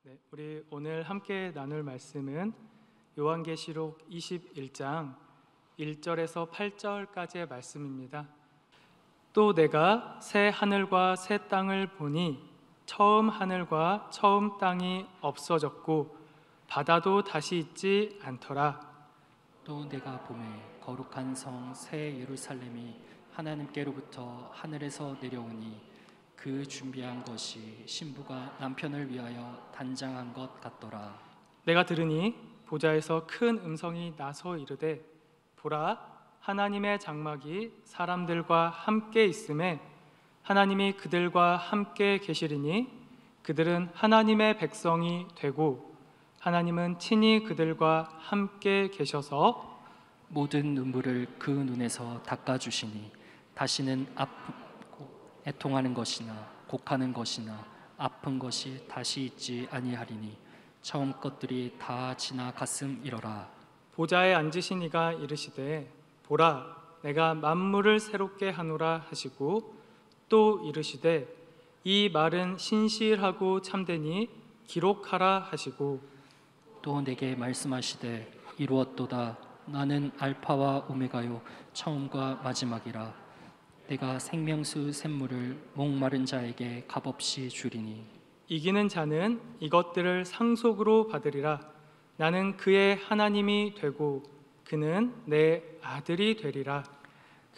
네, 우리 오늘 함께 나눌 말씀은 요한계시록 21장 1절에서 8절까지의 말씀입니다. 또 내가 새 하늘과 새 땅을 보니 처음 하늘과 처음 땅이 없어졌고 바다도 다시 있지 않더라. 또 내가 보매 거룩한 성 새 예루살렘이 하나님께로부터 하늘에서 내려오니 그 준비한 것이 신부가 남편을 위하여 단장한 것 같더라. 내가 들으니 보좌에서 큰 음성이 나서 이르되 보라, 하나님의 장막이 사람들과 함께 있음에 하나님이 그들과 함께 계시리니 그들은 하나님의 백성이 되고 하나님은 친히 그들과 함께 계셔서 모든 눈물을 그 눈에서 닦아주시니 다시는 아프고 애통하는 것이나 곡하는 것이나 아픈 것이 다시 있지 아니하리니 처음 것들이 다 지나갔음이러라. 보좌에 앉으신 이가 이르시되 보라, 내가 만물을 새롭게 하노라 하시고 또 이르시되 이 말은 신실하고 참되니 기록하라 하시고 또 내게 말씀하시되 이루었도다. 나는 알파와 오메가요 처음과 마지막이라. 내가 생명수 샘물을 목마른 자에게 값없이 주리니 이기는 자는 이것들을 상속으로 받으리라. 나는 그의 하나님이 되고 그는 내 아들이 되리라.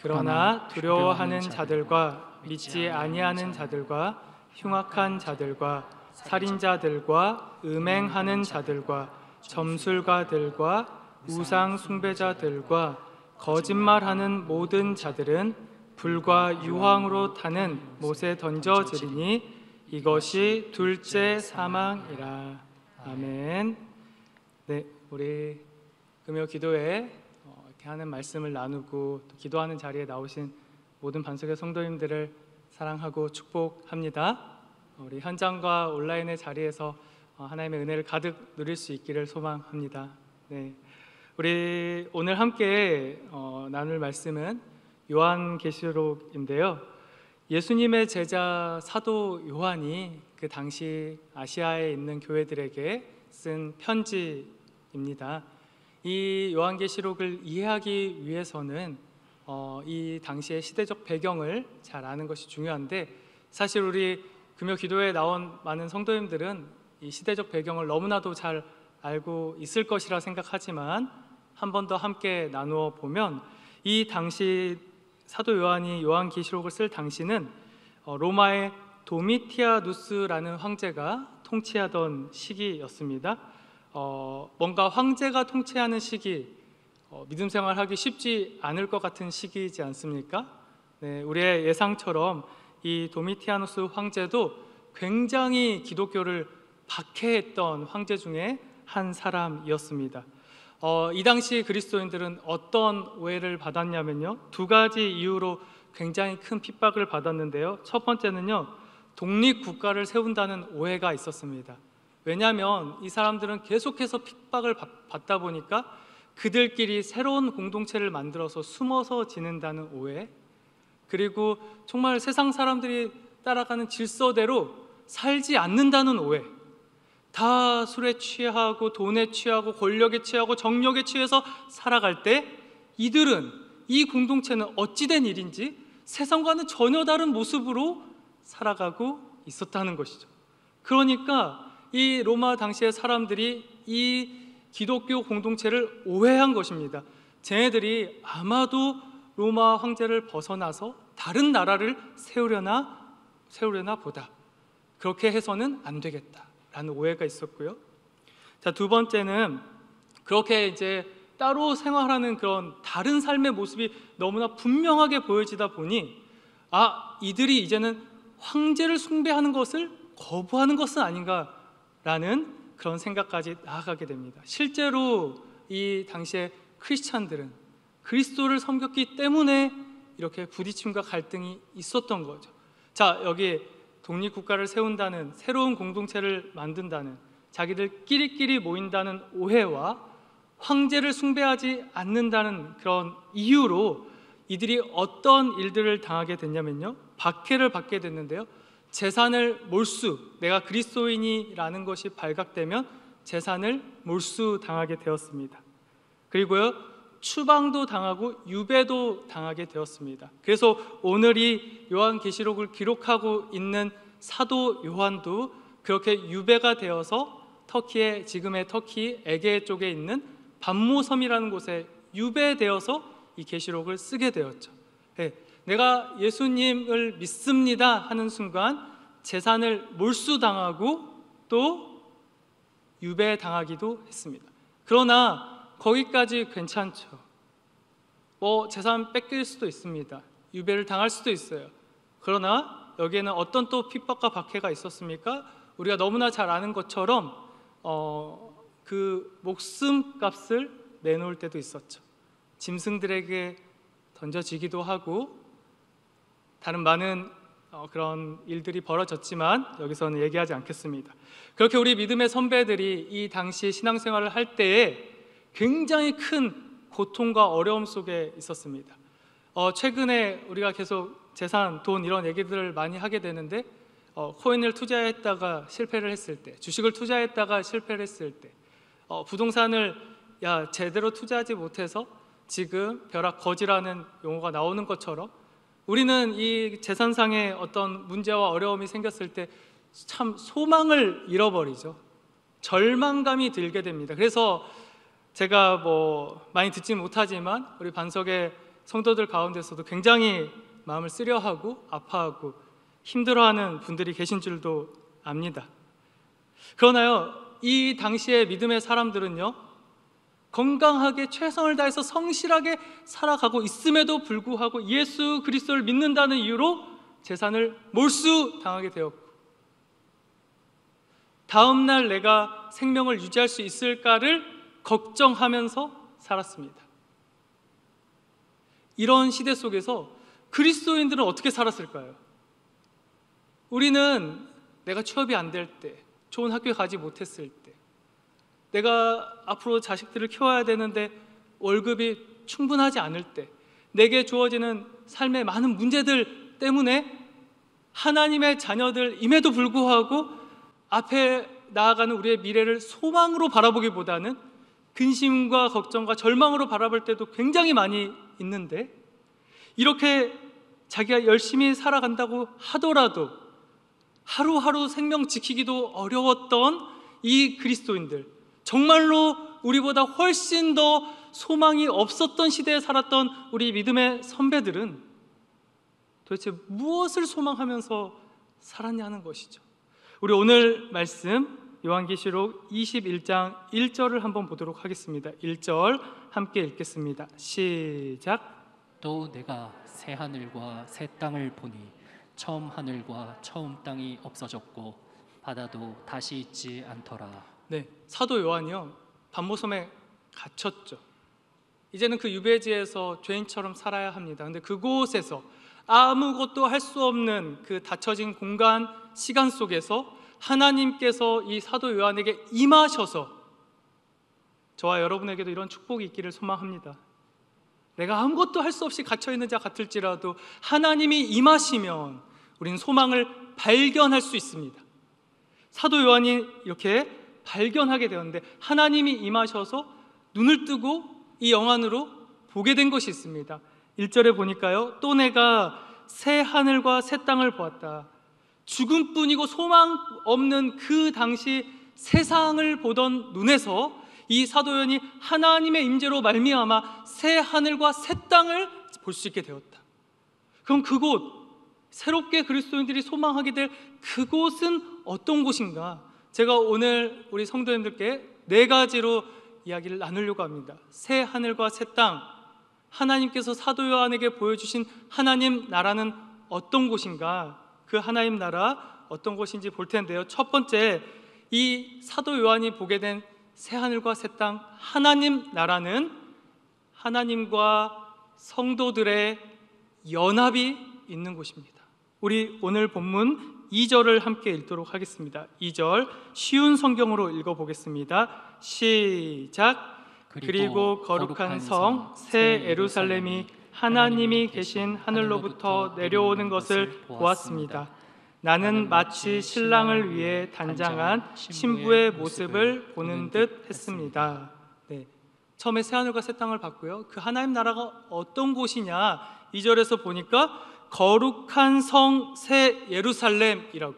그러나 두려워하는 자들과 믿지 아니하는 자들과 흉악한 자들과 살인자들과 음행하는 자들과 점술가들과 우상 숭배자들과 거짓말하는 모든 자들은 불과 유황으로 타는 못에 던져지리니 이것이 둘째 사망이라. 아멘. 네, 우리 금요 기도회 이렇게 하는 말씀을 나누고 또 기도하는 자리에 나오신 모든 반석의 성도님들을 사랑하고 축복합니다. 우리 현장과 온라인의 자리에서 하나님의 은혜를 가득 누릴 수 있기를 소망합니다. 네, 우리 오늘 함께 나눌 말씀은 요한계시록인데요. 예수님의 제자 사도 요한이 그 당시 아시아에 있는 교회들에게 쓴 편지입니다. 이 요한계시록을 이해하기 위해서는 이 당시의 시대적 배경을 잘 아는 것이 중요한데, 사실 우리 금요 기도에 나온 많은 성도님들은 이 시대적 배경을 너무나도 잘 알고 있을 것이라 생각하지만 한 번 더 함께 나누어 보면 이 당시 사도 요한이 요한계시록을 쓸 당시는 로마의 도미티아누스라는 황제가 통치하던 시기였습니다. 뭔가 황제가 통치하는 시기, 믿음 생활하기 쉽지 않을 것 같은 시기이지 않습니까? 네, 우리의 예상처럼 이 도미티아누스 황제도 굉장히 기독교를 박해했던 황제 중에 한 사람이었습니다. 이 당시 그리스도인들은 어떤 오해를 받았냐면요, 두 가지 이유로 굉장히 큰 핍박을 받았는데요. 첫 번째는요, 독립국가를 세운다는 오해가 있었습니다. 왜냐하면 이 사람들은 계속해서 핍박을 받다 보니까 그들끼리 새로운 공동체를 만들어서 숨어서 지낸다는 오해, 그리고 정말 세상 사람들이 따라가는 질서대로 살지 않는다는 오해, 다 술에 취하고 돈에 취하고 권력에 취하고 정력에 취해서 살아갈 때 이들은, 이 공동체는 어찌된 일인지 세상과는 전혀 다른 모습으로 살아가고 있었다는 것이죠. 그러니까 이 로마 당시의 사람들이 이 기독교 공동체를 오해한 것입니다. 쟤네들이 아마도 로마 황제를 벗어나서 다른 나라를 세우려나 보다. 그렇게 해서는 안 되겠다라는 오해가 있었고요. 자, 두 번째는 그렇게 이제 따로 생활하는 그런 다른 삶의 모습이 너무나 분명하게 보여지다 보니 이들이 이제는 황제를 숭배하는 것을 거부하는 것은 아닌가라는 그런 생각까지 나아가게 됩니다. 실제로 이 당시의 크리스찬들은 그리스도를 섬겼기 때문에 이렇게 부딪힘과 갈등이 있었던 거죠. 자, 여기 독립국가를 세운다는, 새로운 공동체를 만든다는, 자기들끼리 모인다는 오해와 황제를 숭배하지 않는다는 그런 이유로 이들이 어떤 일들을 당하게 됐냐면요, 박해를 받게 됐는데요, 재산을 몰수, 내가 그리스도인이라는 것이 발각되면 재산을 몰수당하게 되었습니다. 그리고요, 추방도 당하고 유배도 당하게 되었습니다. 그래서 오늘 이 요한계시록을 기록하고 있는 사도 요한도 그렇게 유배가 되어서 터키의, 지금의 터키 에게 쪽에 있는 반모섬이라는 곳에 유배되어서 이 계시록을 쓰게 되었죠. 네, 내가 예수님을 믿습니다 하는 순간 재산을 몰수당하고 또 유배당하기도 했습니다. 그러나 거기까지 괜찮죠. 재산 뺏길 수도 있습니다. 유배를 당할 수도 있어요. 그러나 여기에는 어떤 또 핍박과 박해가 있었습니까? 우리가 너무나 잘 아는 것처럼 그 목숨값을 내놓을 때도 있었죠. 짐승들에게 던져지기도 하고 다른 많은 그런 일들이 벌어졌지만 여기서는 얘기하지 않겠습니다. 그렇게 우리 믿음의 선배들이 이 당시 신앙생활을 할 때에 굉장히 큰 고통과 어려움 속에 있었습니다. 최근에 우리가 계속 재산, 돈 이런 얘기들을 많이 하게 되는데 코인을 투자했다가 실패를 했을 때, 주식을 투자했다가 실패를 했을 때, 부동산을 제대로 투자하지 못해서 지금 벼락거지라는 용어가 나오는 것처럼 우리는 이 재산상의 어떤 문제와 어려움이 생겼을 때 참 소망을 잃어버리죠. 절망감이 들게 됩니다. 그래서 제가 많이 듣지 못하지만 우리 반석의 성도들 가운데서도 굉장히 마음을 쓰려하고 아파하고 힘들어하는 분들이 계신 줄도 압니다. 그러나요, 이 당시의 믿음의 사람들은요, 건강하게 최선을 다해서 성실하게 살아가고 있음에도 불구하고 예수 그리스도를 믿는다는 이유로 재산을 몰수당하게 되었고, 다음날 내가 생명을 유지할 수 있을까를 걱정하면서 살았습니다. 이런 시대 속에서 그리스도인들은 어떻게 살았을까요? 우리는 내가 취업이 안 될 때, 좋은 학교에 가지 못했을 때, 내가 앞으로 자식들을 키워야 되는데 월급이 충분하지 않을 때, 내게 주어지는 삶의 많은 문제들 때문에 하나님의 자녀들임에도 불구하고 앞에 나아가는 우리의 미래를 소망으로 바라보기보다는 근심과 걱정과 절망으로 바라볼 때도 굉장히 많이 있는데, 이렇게 자기가 열심히 살아간다고 하더라도 하루하루 생명 지키기도 어려웠던 이 그리스도인들, 정말로 우리보다 훨씬 더 소망이 없었던 시대에 살았던 우리 믿음의 선배들은 도대체 무엇을 소망하면서 살았냐는 것이죠. 우리 오늘 말씀 요한계시록 21장 1절을 한번 보도록 하겠습니다. 1절 함께 읽겠습니다. 시작. 또 내가 새 하늘과 새 땅을 보니 처음 하늘과 처음 땅이 없어졌고 바다도 다시 있지 않더라. 네, 사도 요한이요, 반모섬에 갇혔죠. 이제는 그 유배지에서 죄인처럼 살아야 합니다. 근데 그곳에서 아무것도 할 수 없는 그 닫혀진 공간, 시간 속에서 하나님께서 이 사도 요한에게 임하셔서, 저와 여러분에게도 이런 축복이 있기를 소망합니다. 내가 아무것도 할 수 없이 갇혀있는 자 같을지라도 하나님이 임하시면 우리는 소망을 발견할 수 있습니다. 사도 요한이 이렇게 발견하게 되었는데, 하나님이 임하셔서 눈을 뜨고 이 영안으로 보게 된 것이 있습니다. 1절에 보니까요, 또 내가 새 하늘과 새 땅을 보았다. 죽음뿐이고 소망 없는 그 당시 세상을 보던 눈에서 이 사도 요한이 하나님의 임재로 말미암아 새 하늘과 새 땅을 볼 수 있게 되었다. 그럼 그곳, 새롭게 그리스도인들이 소망하게 될 그곳은 어떤 곳인가? 제가 오늘 우리 성도님들께 4가지로 이야기를 나누려고 합니다. 새 하늘과 새 땅, 하나님께서 사도 요한에게 보여주신 하나님 나라는 어떤 곳인가? 그 하나님 나라 어떤 곳인지 볼 텐데요. 첫 번째, 이 사도 요한이 보게 된 새 하늘과 새 땅, 하나님 나라는 하나님과 성도들의 연합이 있는 곳입니다. 우리 오늘 본문 2절을 함께 읽도록 하겠습니다. 2절 쉬운 성경으로 읽어보겠습니다. 시작. 그리고 거룩한 성 새 예루살렘이 하나님이 계신 하늘로부터 내려오는 것을 보았습니다. 나는 마치 신랑을 위해 단장한 신부의 모습을 보는 듯 했습니다. 네. 처음에 새하늘과 새 땅을 봤고요. 그 하나님 나라가 어떤 곳이냐 2절에서 보니까 거룩한 성 새 예루살렘이라고.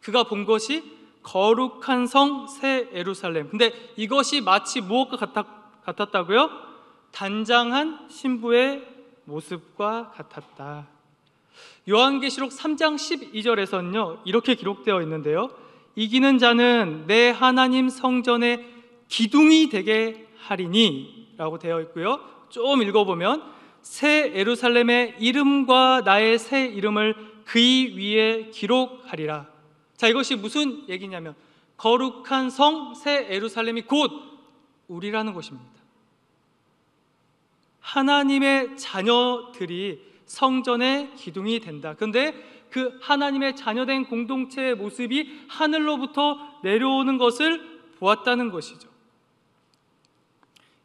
그가 본 것이 거룩한 성 새 예루살렘. 근데 이것이 마치 무엇과 같았다고요? 단장한 신부의 모습과 같았다. 요한계시록 3장 12절에서는요 이렇게 기록되어 있는데요, 이기는 자는 내 하나님 성전의 기둥이 되게 하리니 라고 되어 있고요, 좀 읽어보면 새 예루살렘의 이름과 나의 새 이름을 그의 위에 기록하리라. 자, 이것이 무슨 얘기냐면 거룩한 성 새 예루살렘이 곧 우리라는 것입니다. 하나님의 자녀들이 성전의 기둥이 된다. 그런데 그 하나님의 자녀된 공동체의 모습이 하늘로부터 내려오는 것을 보았다는 것이죠.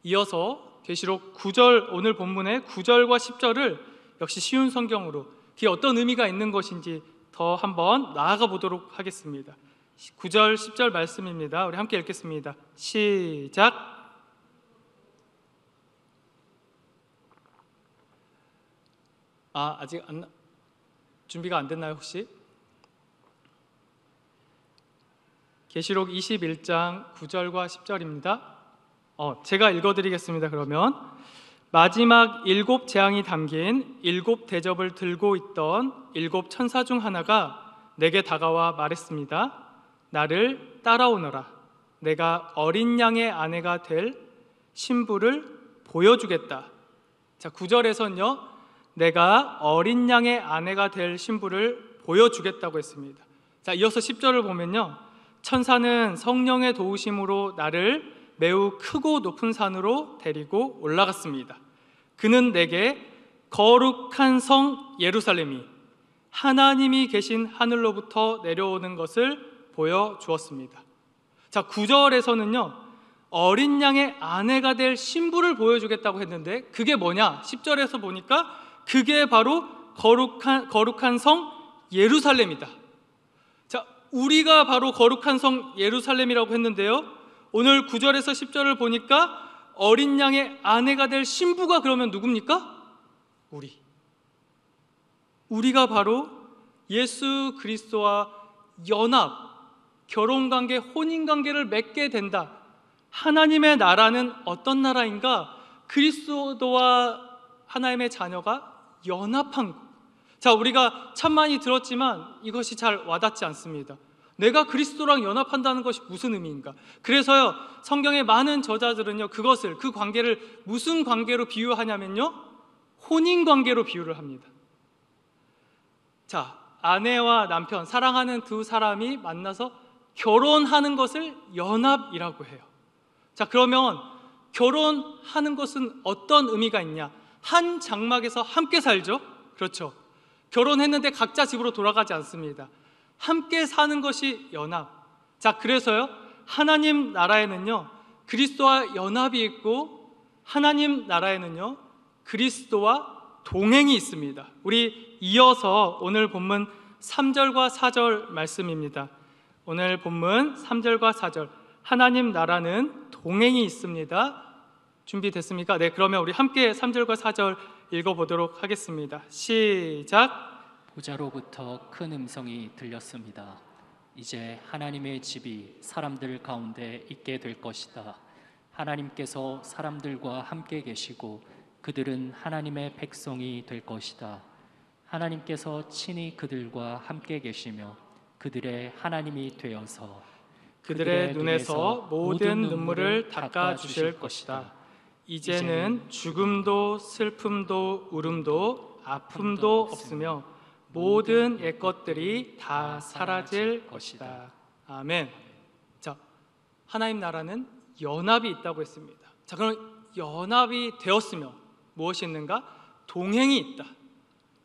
이어서 계시록 9절, 오늘 본문의 9절과 10절을 역시 쉬운 성경으로 그게 어떤 의미가 있는 것인지 더 한번 나아가 보도록 하겠습니다. 9절, 10절 말씀입니다. 우리 함께 읽겠습니다. 시작. 아직 준비가 안 됐나요 혹시? 계시록 21장 9절과 10절입니다. 제가 읽어드리겠습니다. 그러면 마지막 7 재앙이 담긴 7 대접을 들고 있던 7 천사 중 하나가 내게 다가와 말했습니다. 나를 따라오너라. 내가 어린 양의 아내가 될 신부를 보여주겠다. 자, 9절에서는요 내가 어린 양의 아내가 될 신부를 보여주겠다고 했습니다. 자, 이어서 10절을 보면요, 천사는 성령의 도우심으로 나를 매우 크고 높은 산으로 데리고 올라갔습니다. 그는 내게 거룩한 성 예루살렘이 하나님이 계신 하늘로부터 내려오는 것을 보여주었습니다. 자, 9절에서는요 어린 양의 아내가 될 신부를 보여주겠다고 했는데 그게 뭐냐? 10절에서 보니까 그게 바로 거룩한 성 예루살렘이다. 자, 우리가 바로 거룩한 성 예루살렘이라고 했는데요, 오늘 9절에서 10절을 보니까 어린 양의 아내가 될 신부가 그러면 누굽니까? 우리가 바로 예수 그리스도와 연합, 결혼관계, 혼인관계를 맺게 된다. 하나님의 나라는 어떤 나라인가? 그리스도와 하나님의 자녀가 연합한 것. 자, 우리가 참 많이 들었지만 이것이 잘 와닿지 않습니다. 내가 그리스도랑 연합한다는 것이 무슨 의미인가? 그래서요 성경의 많은 저자들은요 그 관계를 무슨 관계로 비유하냐면요 혼인관계로 비유를 합니다. 자, 아내와 남편, 사랑하는 두 사람이 만나서 결혼하는 것을 연합이라고 해요. 자, 그러면 결혼하는 것은 어떤 의미가 있냐? 한 장막에서 함께 살죠. 그렇죠. 결혼했는데 각자 집으로 돌아가지 않습니다. 함께 사는 것이 연합. 자, 그래서요 하나님 나라에는요 그리스도와 연합이 있고 하나님 나라에는요 그리스도와 동행이 있습니다. 우리 이어서 오늘 본문 3절과 4절 말씀입니다. 오늘 본문 3절과 4절, 하나님 나라는 동행이 있습니다. 준비됐습니까? 네, 그러면 우리 함께 3절과 4절 읽어보도록 하겠습니다. 시작. 보좌로부터 큰 음성이 들렸습니다. 이제 하나님의 집이 사람들 가운데 있게 될 것이다. 하나님께서 사람들과 함께 계시고 그들은 하나님의 백성이 될 것이다. 하나님께서 친히 그들과 함께 계시며 그들의 하나님이 되어서 그들의 눈에서 모든 눈물을 닦아 주실 것이다. 이제는 죽음도 슬픔도 울음도 아픔도 없으며 모든 옛것들이 다 사라질 것이다. 아멘. 자, 하나님 나라는 연합이 있다고 했습니다. 자, 그럼 연합이 되었으면 무엇이 있는가? 동행이 있다.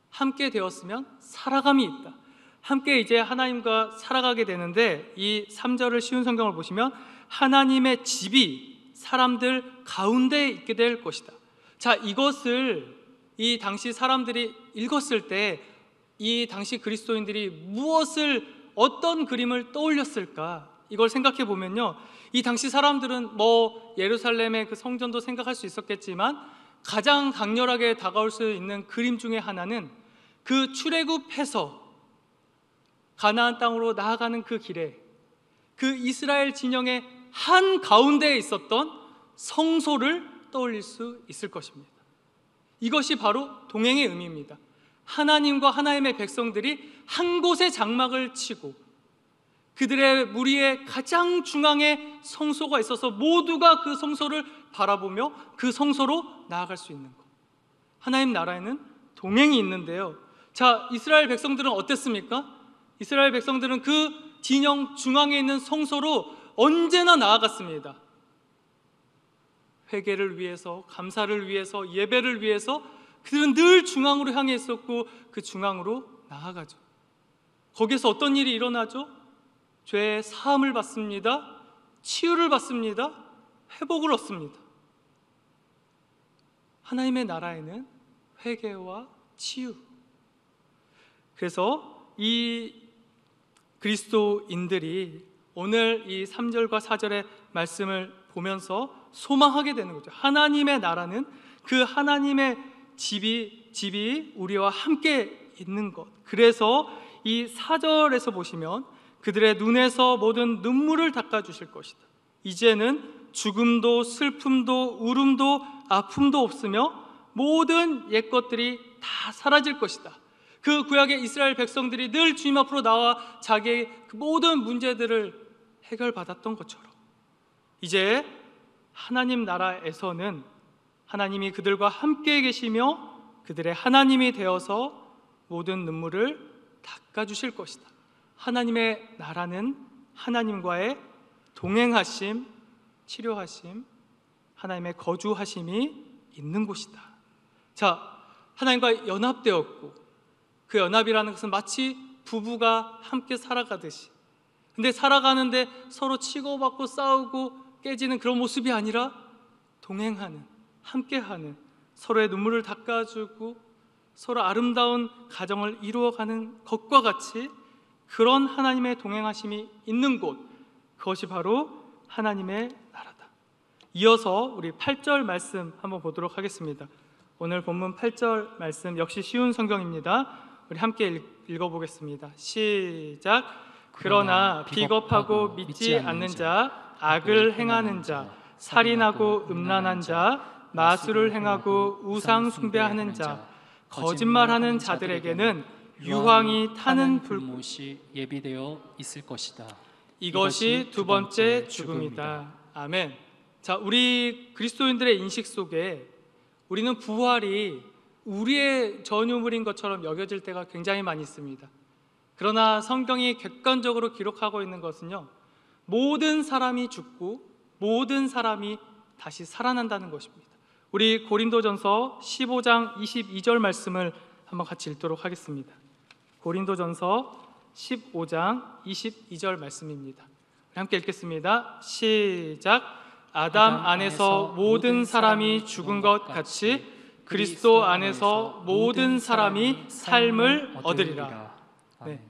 함께 되었으면 살아감이 있다. 함께 이제 하나님과 살아가게 되는데, 이 3절을 쉬운 성경을 보시면 하나님의 집이 사람들 가운데 있게 될 것이다. 자, 이것을 이 당시 사람들이 읽었을 때 이 당시 그리스도인들이 어떤 그림을 떠올렸을까? 이걸 생각해 보면요, 이 당시 사람들은 예루살렘의 그 성전도 생각할 수 있었겠지만 가장 강렬하게 다가올 수 있는 그림 중에 하나는 그 출애굽해서 가나안 땅으로 나아가는 그 길에 그 이스라엘 진영의 한 가운데에 있었던 성소를 떠올릴 수 있을 것입니다. 이것이 바로 동행의 의미입니다. 하나님과 하나님의 백성들이 한 곳에 장막을 치고 그들의 무리의 가장 중앙에 성소가 있어서 모두가 그 성소를 바라보며 그 성소로 나아갈 수 있는 것. 하나님 나라에는 동행이 있는데요, 자, 이스라엘 백성들은 어땠습니까? 이스라엘 백성들은 그 진영 중앙에 있는 성소로 언제나 나아갔습니다. 회개를 위해서, 감사를 위해서, 예배를 위해서 그들은 늘 중앙으로 향해 있었고 그 중앙으로 나아가죠. 거기서 어떤 일이 일어나죠? 죄의 사함을 받습니다. 치유를 받습니다. 회복을 얻습니다. 하나님의 나라에는 회개와 치유, 그래서 이 그리스도인들이 오늘 이 3절과 4절의 말씀을 보면서 소망하게 되는 거죠. 하나님의 나라는 그 하나님의 집이 우리와 함께 있는 것. 그래서 이 4절에서 보시면 그들의 눈에서 모든 눈물을 닦아주실 것이다. 이제는 죽음도 슬픔도 울음도 아픔도 없으며 모든 옛 것들이 다 사라질 것이다. 그 구약의 이스라엘 백성들이 늘 주님 앞으로 나와 자기의 그 모든 문제들을 해결받았던 것처럼 이제 하나님 나라에서는 하나님이 그들과 함께 계시며 그들의 하나님이 되어서 모든 눈물을 닦아주실 것이다. 하나님의 나라는 하나님과의 동행하심, 치료하심, 하나님의 거주하심이 있는 곳이다. 자, 하나님과 연합되었고 그 연합이라는 것은 마치 부부가 함께 살아가듯이, 근데 살아가는데 서로 치고받고 싸우고 깨지는 그런 모습이 아니라 동행하는, 함께하는, 서로의 눈물을 닦아주고 서로 아름다운 가정을 이루어가는 것과 같이 그런 하나님의 동행하심이 있는 곳, 그것이 바로 하나님의 나라다. 이어서 우리 8절 말씀 한번 보도록 하겠습니다. 오늘 본문 8절 말씀 역시 쉬운 성경입니다. 우리 함께 읽어보겠습니다. 시작. 그러나 비겁하고 믿지 않는 자, 악을 행하는 자, 살인하고 음란한 자, 마술을 행하고 우상 숭배하는 자, 거짓말하는 자들에게는 유황이 타는 불못이 예비되어 있을 것이다. 이것이 두 번째 죽음이다. 아멘. 자, 우리 그리스도인들의 인식 속에 우리는 부활이 우리의 전유물인 것처럼 여겨질 때가 굉장히 많이 있습니다. 그러나 성경이 객관적으로 기록하고 있는 것은요, 모든 사람이 죽고 모든 사람이 다시 살아난다는 것입니다. 우리 고린도전서 15장 22절 말씀을 한번 같이 읽도록 하겠습니다. 고린도전서 15장 22절 말씀입니다. 함께 읽겠습니다. 시작. 아담 안에서 모든 사람이 죽은 것 같이 그리스도 안에서 모든 사람이 삶을 얻으리라. 네.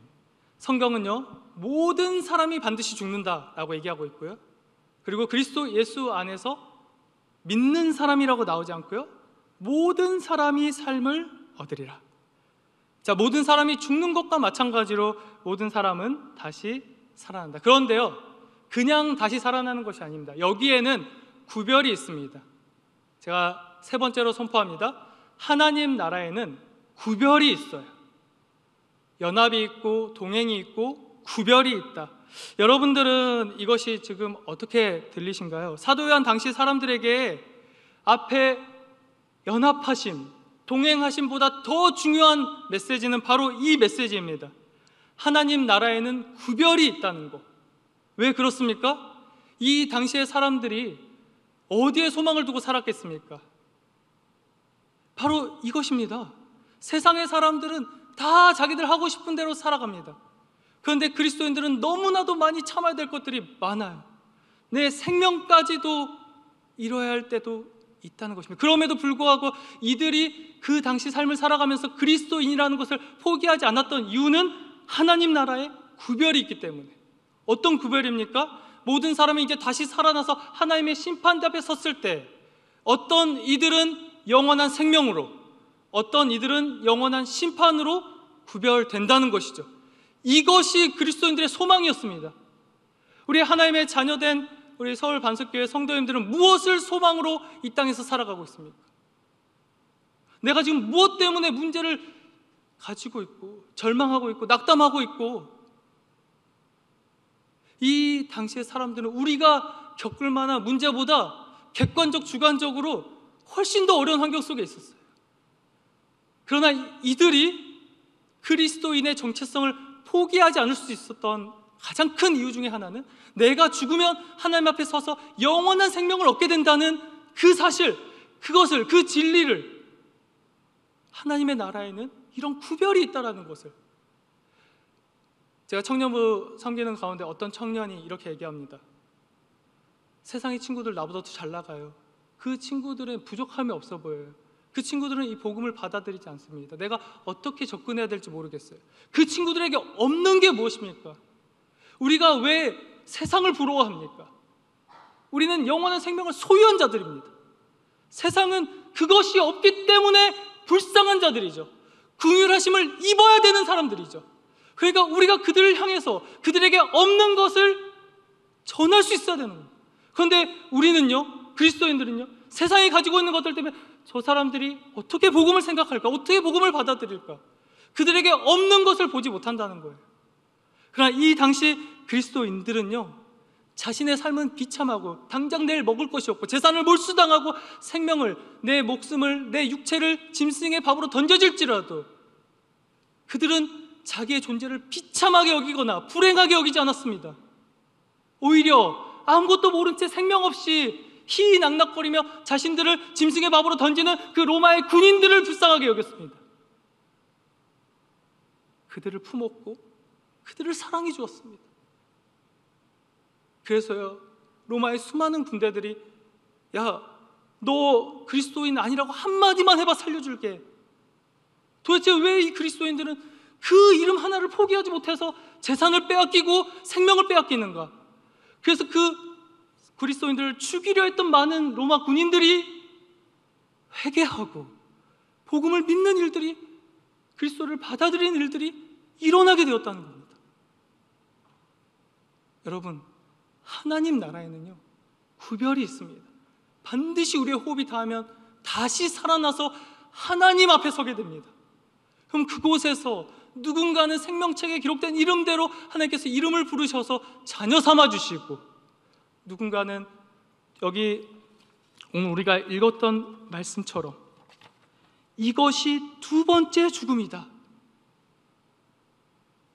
성경은요, 모든 사람이 반드시 죽는다라고 얘기하고 있고요, 그리고 그리스도 예수 안에서 믿는 사람이라고 나오지 않고요, 모든 사람이 삶을 얻으리라. 자, 모든 사람이 죽는 것과 마찬가지로 모든 사람은 다시 살아난다. 그런데요, 그냥 다시 살아나는 것이 아닙니다. 여기에는 구별이 있습니다. 제가 세 번째로 선포합니다. 하나님 나라에는 구별이 있어요. 연합이 있고 동행이 있고 구별이 있다. 여러분들은 이것이 지금 어떻게 들리신가요? 사도 요한 당시 사람들에게 앞에 연합하심, 동행하심보다 더 중요한 메시지는 바로 이 메시지입니다. 하나님 나라에는 구별이 있다는 것. 왜 그렇습니까? 이 당시의 사람들이 어디에 소망을 두고 살았겠습니까? 바로 이것입니다. 세상의 사람들은 다 자기들 하고 싶은 대로 살아갑니다. 그런데 그리스도인들은 너무나도 많이 참아야 될 것들이 많아요. 내 생명까지도 잃어야 할 때도 있다는 것입니다. 그럼에도 불구하고 이들이 그 당시 삶을 살아가면서 그리스도인이라는 것을 포기하지 않았던 이유는 하나님 나라의 구별이 있기 때문에. 어떤 구별입니까? 모든 사람이 이제 다시 살아나서 하나님의 심판대 앞에 섰을 때 어떤 이들은 영원한 생명으로, 어떤 이들은 영원한 심판으로 구별된다는 것이죠. 이것이 그리스도인들의 소망이었습니다. 우리 하나님의 자녀된 우리 서울 반석교회 성도님들은 무엇을 소망으로 이 땅에서 살아가고 있습니까? 내가 지금 무엇 때문에 문제를 가지고 있고 절망하고 있고 낙담하고 있고, 이 당시의 사람들은 우리가 겪을 만한 문제보다 객관적 주관적으로 훨씬 더 어려운 환경 속에 있었어요. 그러나 이들이 그리스도인의 정체성을 포기하지 않을 수 있었던 가장 큰 이유 중에 하나는 내가 죽으면 하나님 앞에 서서 영원한 생명을 얻게 된다는 그 사실, 그것을, 그 진리를, 하나님의 나라에는 이런 구별이 있다는 것을. 제가 청년부 섬기는 가운데 어떤 청년이 이렇게 얘기합니다. 세상의 친구들 나보다 더 잘 나가요. 그 친구들은 부족함이 없어 보여요. 그 친구들은 이 복음을 받아들이지 않습니다. 내가 어떻게 접근해야 될지 모르겠어요. 그 친구들에게 없는 게 무엇입니까? 우리가 왜 세상을 부러워합니까? 우리는 영원한 생명을 소유한 자들입니다. 세상은 그것이 없기 때문에 불쌍한 자들이죠. 긍휼하심을 입어야 되는 사람들이죠. 그러니까 우리가 그들을 향해서 그들에게 없는 것을 전할 수 있어야 되는 거예요. 그런데 우리는요, 그리스도인들은요, 세상이 가지고 있는 것들 때문에 저 사람들이 어떻게 복음을 생각할까? 어떻게 복음을 받아들일까? 그들에게 없는 것을 보지 못한다는 거예요. 그러나 이 당시 그리스도인들은요, 자신의 삶은 비참하고 당장 내일 먹을 것이 없고 재산을 몰수당하고 생명을, 내 목숨을, 내 육체를 짐승의 밥으로 던져질지라도 그들은 자기의 존재를 비참하게 여기거나 불행하게 여기지 않았습니다. 오히려 아무것도 모른 채 생명 없이 희희낙낙거리며 자신들을 짐승의 밥으로 던지는 그 로마의 군인들을 불쌍하게 여겼습니다. 그들을 품었고 그들을 사랑해 주었습니다. 그래서요, 로마의 수많은 군대들이 야, 너 그리스도인 아니라고 한마디만 해봐 살려줄게. 도대체 왜 이 그리스도인들은 그 이름 하나를 포기하지 못해서 재산을 빼앗기고 생명을 빼앗기는가? 그래서 그 그리스도인들을 죽이려 했던 많은 로마 군인들이 회개하고 복음을 믿는 일들이, 그리스도를 받아들이는 일들이 일어나게 되었다는 겁니다. 여러분, 하나님 나라에는요, 구별이 있습니다. 반드시 우리의 호흡이 닿으면 다시 살아나서 하나님 앞에 서게 됩니다. 그럼 그곳에서 누군가는 생명책에 기록된 이름대로 하나님께서 이름을 부르셔서 자녀 삼아 주시고, 누군가는 여기 오늘 우리가 읽었던 말씀처럼 이것이 두 번째 죽음이다,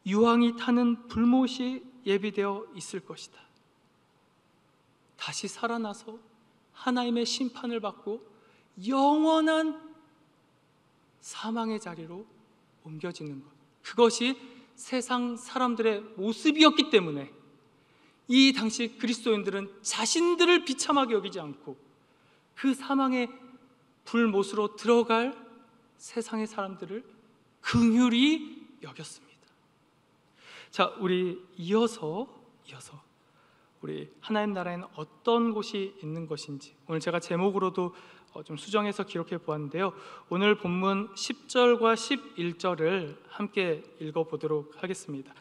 유황이 타는 불못이 예비되어 있을 것이다, 다시 살아나서 하나님의 심판을 받고 영원한 사망의 자리로 옮겨지는 것, 그것이 세상 사람들의 모습이었기 때문에 이 당시 그리스도인들은 자신들을 비참하게 여기지 않고 그 사망의 불못으로 들어갈 세상의 사람들을 긍휼히 여겼습니다. 자, 우리 이어서 우리 하나님 나라에는 어떤 곳이 있는 것인지 오늘 제가 제목으로도 좀 수정해서 기록해 보았는데요. 오늘 본문 10절과 11절을 함께 읽어보도록 하겠습니다.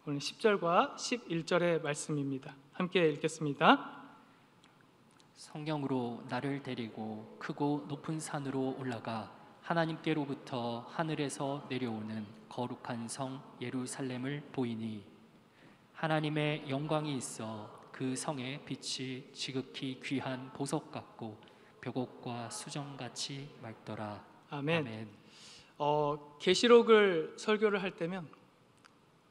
오늘 10절과 11절의 말씀입니다. 함께 읽겠습니다. 성령으로 나를 데리고 크고 높은 산으로 올라가 하나님께로부터 하늘에서 내려오는 거룩한 성 예루살렘을 보이니 하나님의 영광이 있어 그 성의 빛이 지극히 귀한 보석 같고 벽옥과 수정같이 맑더라. 아멘. 계시록을 설교를 할 때면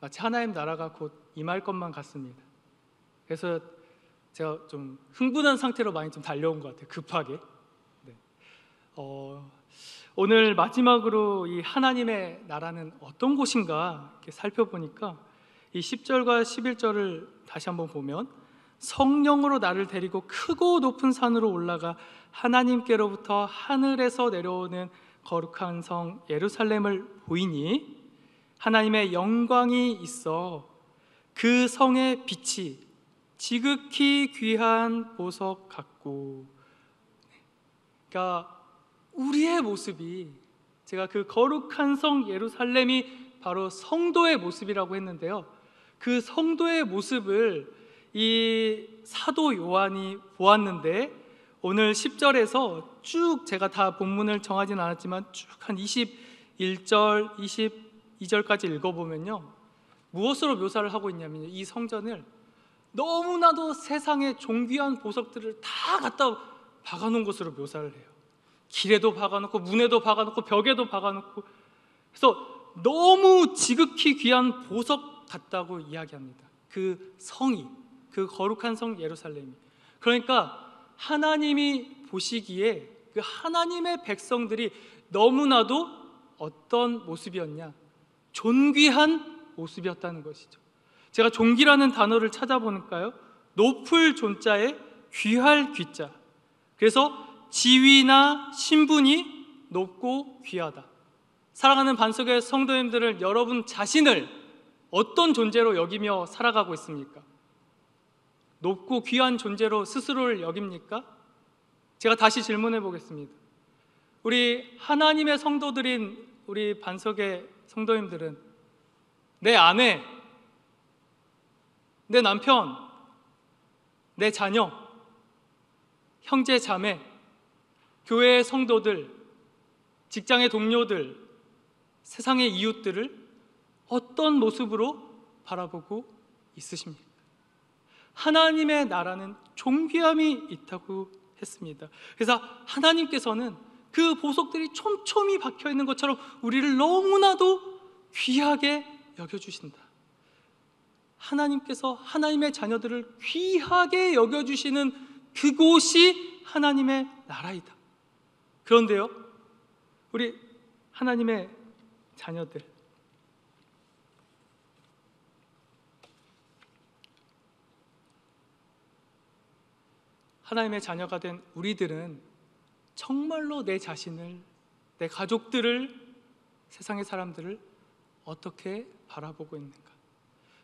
마치 하나님 나라가 곧 임할 것만 같습니다. 그래서 제가 좀 흥분한 상태로 많이 좀 달려온 것 같아요. 급하게. 네. 오늘 마지막으로 이 하나님의 나라는 어떤 곳인가 이렇게 살펴보니까 이 10절과 11절을 다시 한번 보면 성령으로 나를 데리고 크고 높은 산으로 올라가 하나님께로부터 하늘에서 내려오는 거룩한 성 예루살렘을 보이니 하나님의 영광이 있어 그 성의 빛이 지극히 귀한 보석 같고, 그러니까 우리의 모습이, 제가 그 거룩한 성 예루살렘이 바로 성도의 모습이라고 했는데요, 그 성도의 모습을 이 사도 요한이 보았는데, 오늘 10절에서 쭉, 제가 다 본문을 정하진 않았지만 쭉 한 21절, 22절까지 읽어보면요, 무엇으로 묘사를 하고 있냐면요, 이 성전을 너무나도 세상의 존귀한 보석들을 다 갖다 박아놓은 것으로 묘사를 해요. 길에도 박아놓고 문에도 박아놓고 벽에도 박아놓고, 그래서 너무 지극히 귀한 보석 같다고 이야기합니다. 그 성이, 그 거룩한 성 예루살렘이. 그러니까 하나님이 보시기에 그 하나님의 백성들이 너무나도 어떤 모습이었냐? 존귀한 모습이었다는 것이죠. 제가 존귀라는 단어를 찾아보니까요, 높을 존자에 귀할 귀자. 그래서 지위나 신분이 높고 귀하다. 사랑하는 반석의 성도님들은 여러분 자신을 어떤 존재로 여기며 살아가고 있습니까? 높고 귀한 존재로 스스로를 여깁니까? 제가 다시 질문해 보겠습니다. 우리 하나님의 성도들인 우리 반석의 성도님들은 내 아내, 내 남편, 내 자녀, 형제 자매, 교회의 성도들, 직장의 동료들, 세상의 이웃들을 어떤 모습으로 바라보고 있으십니까? 하나님의 나라는 존귀함이 있다고 했습니다. 그래서 하나님께서는 그 보석들이 촘촘히 박혀 있는 것처럼 우리를 너무나도 귀하게 여겨주신다. 하나님께서 하나님의 자녀들을 귀하게 여겨주시는 그곳이 하나님의 나라이다. 그런데요, 우리 하나님의 자녀들, 하나님의 자녀가 된 우리들은 정말로 내 자신을, 내 가족들을, 세상의 사람들을 어떻게 바라보고 있는가?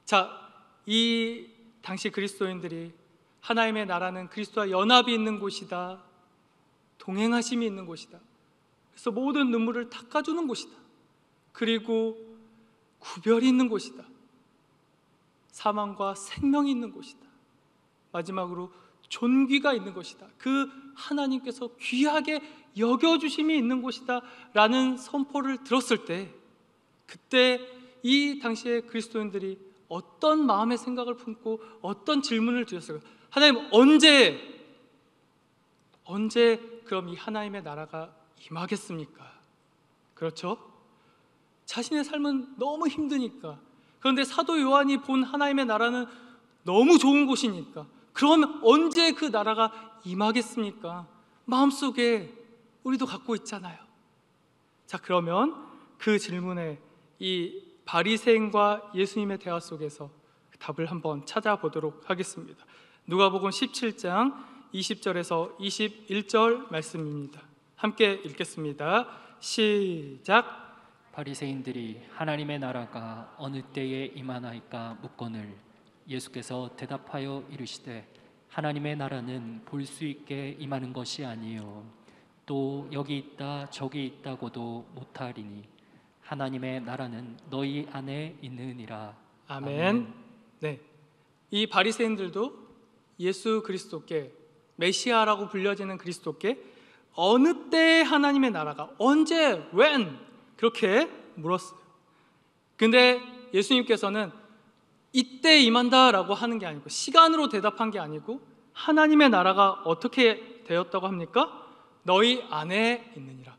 자, 이 당시 그리스도인들이 하나님의 나라는 그리스도와 연합이 있는 곳이다, 동행하심이 있는 곳이다, 그래서 모든 눈물을 닦아주는 곳이다, 그리고 구별이 있는 곳이다, 사망과 생명이 있는 곳이다, 마지막으로 존귀가 있는 것이다, 그 하나님께서 귀하게 여겨주심이 있는 곳이다 라는 선포를 들었을 때, 그때 이 당시의 그리스도인들이 어떤 마음의 생각을 품고 어떤 질문을 드렸을까? 하나님, 언제 그럼 이 하나님의 나라가 임하겠습니까? 그렇죠? 자신의 삶은 너무 힘드니까. 그런데 사도 요한이 본 하나님의 나라는 너무 좋은 곳이니까, 그럼 언제 그 나라가 임하겠습니까? 마음속에 우리도 갖고 있잖아요. 자, 그러면 그 질문에 이 바리새인과 예수님의 대화 속에서 답을 한번 찾아보도록 하겠습니다. 누가복음 17장 20절에서 21절 말씀입니다. 함께 읽겠습니다. 시작. 바리새인들이 하나님의 나라가 어느 때에 임하나이까 묻거늘 예수께서 대답하여 이르시되 하나님의 나라는 볼 수 있게 임하는 것이 아니요 또 여기 있다 저기 있다고도 못하리니 하나님의 나라는 너희 안에 있느니라. 아멘. 네, 이 바리새인들도 예수 그리스도께, 메시아라고 불려지는 그리스도께 어느 때 하나님의 나라가, 언제, when 그렇게 물었어요. 근데 예수님께서는 이때 임한다라고 하는 게 아니고, 시간으로 대답한 게 아니고, 하나님의 나라가 어떻게 되었다고 합니까? 너희 안에 있느니라.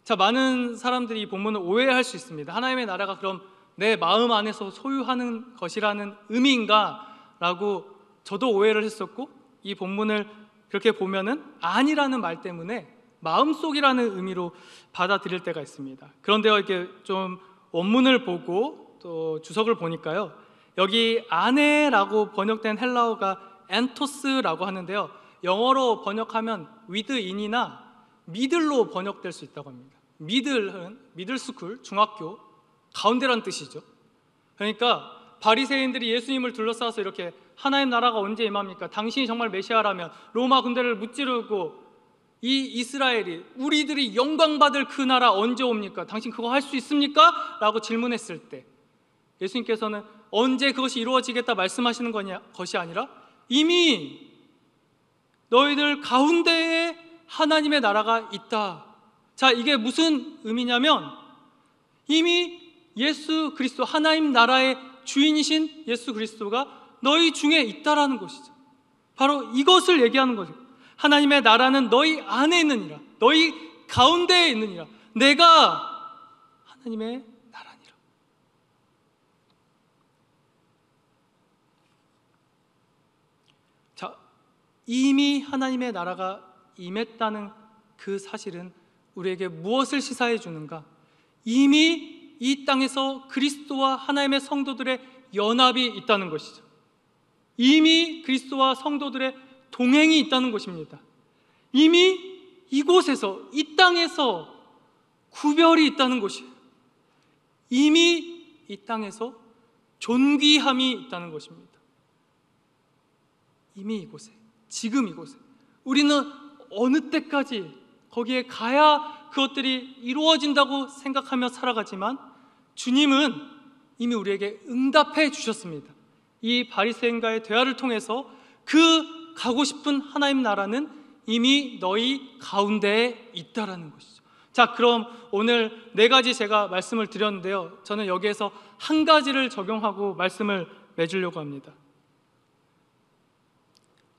자, 많은 사람들이 이 본문을 오해할 수 있습니다. 하나님의 나라가 그럼 내 마음 안에서 소유하는 것이라는 의미인가? 라고 저도 오해를 했었고, 이 본문을 그렇게 보면은 아니라는 말 때문에 마음속이라는 의미로 받아들일 때가 있습니다. 그런데요, 이렇게 좀 원문을 보고 또 주석을 보니까요, 여기 안에라고 번역된 헬라어가 엔토스라고 하는데요, 영어로 번역하면 within이나 미들로 번역될 수 있다고 합니다. 미들은 미들스쿨, 중학교, 가운데란 뜻이죠. 그러니까 바리새인들이 예수님을 둘러싸서 이렇게 하나님 나라가 언제 임합니까? 당신이 정말 메시아라면 로마 군대를 무찌르고 이 이스라엘이 우리들이 영광받을 그 나라 언제 옵니까? 당신 그거 할 수 있습니까? 라고 질문했을 때 예수님께서는 언제 그것이 이루어지겠다 말씀하시는 것이 아니라 이미 너희들 가운데에 하나님의 나라가 있다. 자, 이게 무슨 의미냐면 이미 예수 그리스도, 하나님 나라의 주인이신 예수 그리스도가 너희 중에 있다라는 것이죠. 바로 이것을 얘기하는 거죠. 하나님의 나라는 너희 안에 있느니라, 너희 가운데에 있느니라. 내가 하나님의 나라니라. 자, 이미 하나님의 나라가 임했다는 그 사실은 우리에게 무엇을 시사해 주는가? 이미 이 땅에서 그리스도와 하나님의 성도들의 연합이 있다는 것이죠. 이미 그리스도와 성도들의 동행이 있다는 것입니다. 이미 이곳에서, 이 땅에서 구별이 있다는 것이에요. 이미 이 땅에서 존귀함이 있다는 것입니다. 이미 이곳에, 지금 이곳에. 우리는 어느 때까지 거기에 가야 그것들이 이루어진다고 생각하며 살아가지만 주님은 이미 우리에게 응답해 주셨습니다. 이 바리새인과의 대화를 통해서 그 가고 싶은 하나님 나라는 이미 너희 가운데에 있다라는 것이죠. 자, 그럼 오늘 4가지 제가 말씀을 드렸는데요, 저는 여기에서 한 가지를 적용하고 말씀을 맺으려고 합니다.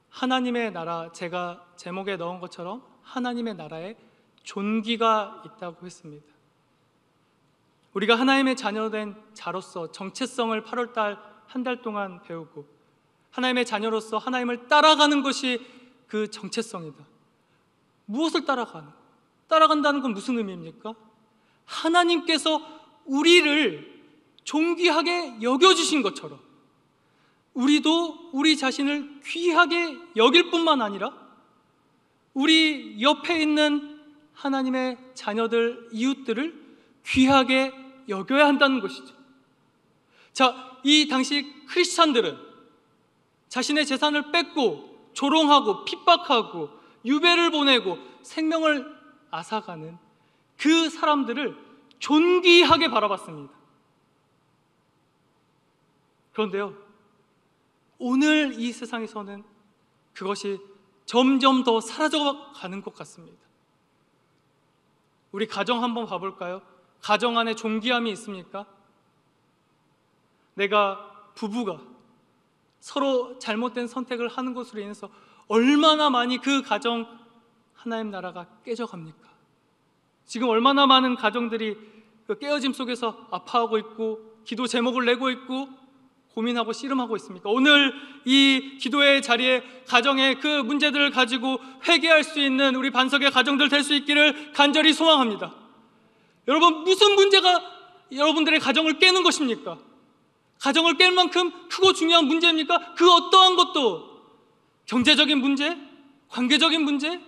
하나님의 나라, 제가 제목에 넣은 것처럼 하나님의 나라에 존귀가 있다고 했습니다. 우리가 하나님의 자녀된 자로서 정체성을 8월달 한 달 동안 배우고 하나님의 자녀로서 하나님을 따라가는 것이 그 정체성이다. 무엇을 따라간다는 건 무슨 의미입니까? 하나님께서 우리를 존귀하게 여겨주신 것처럼 우리도 우리 자신을 귀하게 여길 뿐만 아니라 우리 옆에 있는 하나님의 자녀들, 이웃들을 귀하게 여겨야 한다는 것이죠. 자, 이 당시 크리스찬들은 자신의 재산을 뺏고 조롱하고 핍박하고 유배를 보내고 생명을 앗아가는 그 사람들을 존귀하게 바라봤습니다. 그런데요, 오늘 이 세상에서는 그것이 점점 더 사라져가는 것 같습니다. 우리 가정 한번 봐볼까요? 가정 안에 존귀함이 있습니까? 내가 부부가 서로 잘못된 선택을 하는 것으로 인해서 얼마나 많이 그 가정, 하나님 나라가 깨져갑니까? 지금 얼마나 많은 가정들이 그 깨어짐 속에서 아파하고 있고 기도 제목을 내고 있고 고민하고 씨름하고 있습니까? 오늘 이 기도의 자리에 가정의 그 문제들을 가지고 회개할 수 있는 우리 반석의 가정들 될 수 있기를 간절히 소망합니다. 여러분, 무슨 문제가 여러분들의 가정을 깨는 것입니까? 가정을 깰 만큼 크고 중요한 문제입니까? 그 어떠한 것도 경제적인 문제, 관계적인 문제,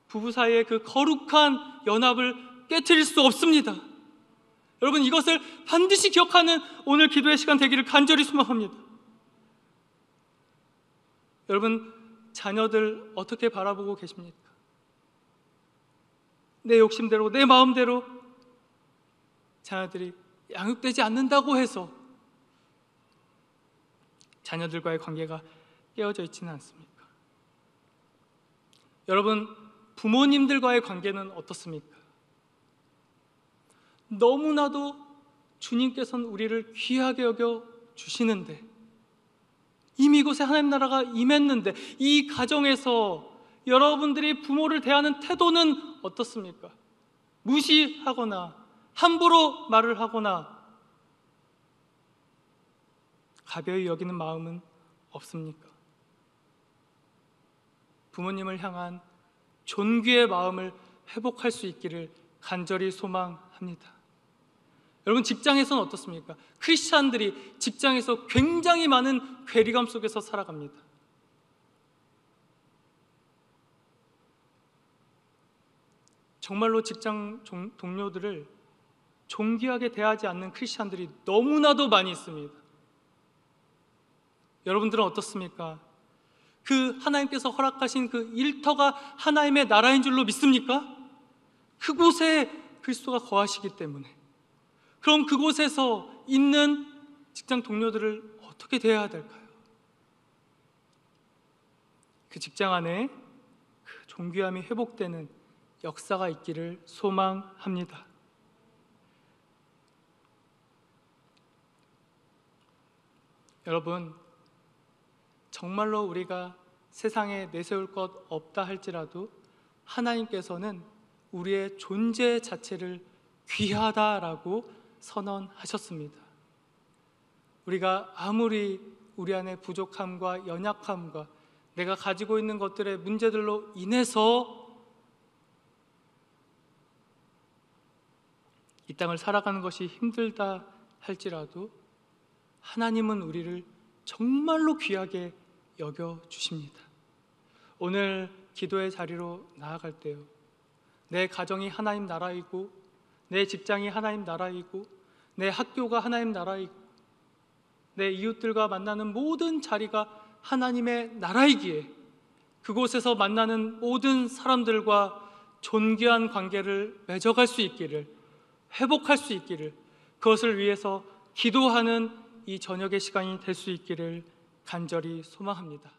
부부 사이의 그 거룩한 연합을 깨트릴 수 없습니다. 여러분, 이것을 반드시 기억하는 오늘 기도의 시간 되기를 간절히 소망합니다. 여러분, 자녀들 어떻게 바라보고 계십니까? 내 욕심대로, 내 마음대로 자녀들이 양육되지 않는다고 해서 자녀들과의 관계가 깨어져 있지는 않습니까? 여러분, 부모님들과의 관계는 어떻습니까? 너무나도 주님께서는 우리를 귀하게 여겨 주시는데, 이미 이곳에 하나님 나라가 임했는데, 이 가정에서 여러분들이 부모를 대하는 태도는 어떻습니까? 무시하거나 함부로 말을 하거나 가벼이 여기는 마음은 없습니까? 부모님을 향한 존귀의 마음을 회복할 수 있기를 간절히 소망합니다. 여러분, 직장에서는 어떻습니까? 크리스찬들이 직장에서 굉장히 많은 괴리감 속에서 살아갑니다. 정말로 직장 동료들을 존귀하게 대하지 않는 크리스찬들이 너무나도 많이 있습니다. 여러분들은 어떻습니까? 그 하나님께서 허락하신 그 일터가 하나님의 나라인 줄로 믿습니까? 그곳에 그리스도가 거하시기 때문에. 그럼 그곳에서 있는 직장 동료들을 어떻게 대해야 될까요? 그 직장 안에 그 존귀함이 회복되는 역사가 있기를 소망합니다. 여러분, 정말로 우리가 세상에 내세울 것 없다 할지라도 하나님께서는 우리의 존재 자체를 귀하다라고 선언하셨습니다. 우리가 아무리 우리 안에 부족함과 연약함과 내가 가지고 있는 것들의 문제들로 인해서 이 땅을 살아가는 것이 힘들다 할지라도 하나님은 우리를 정말로 귀하게 여겨주십니다. 오늘 기도의 자리로 나아갈 때요, 내 가정이 하나님 나라이고, 내 직장이 하나님 나라이고, 내 학교가 하나님 나라이고, 내 이웃들과 만나는 모든 자리가 하나님의 나라이기에 그곳에서 만나는 모든 사람들과 존귀한 관계를 맺어갈 수 있기를, 회복할 수 있기를, 그것을 위해서 기도하는 이 저녁의 시간이 될 수 있기를 간절히 소망합니다.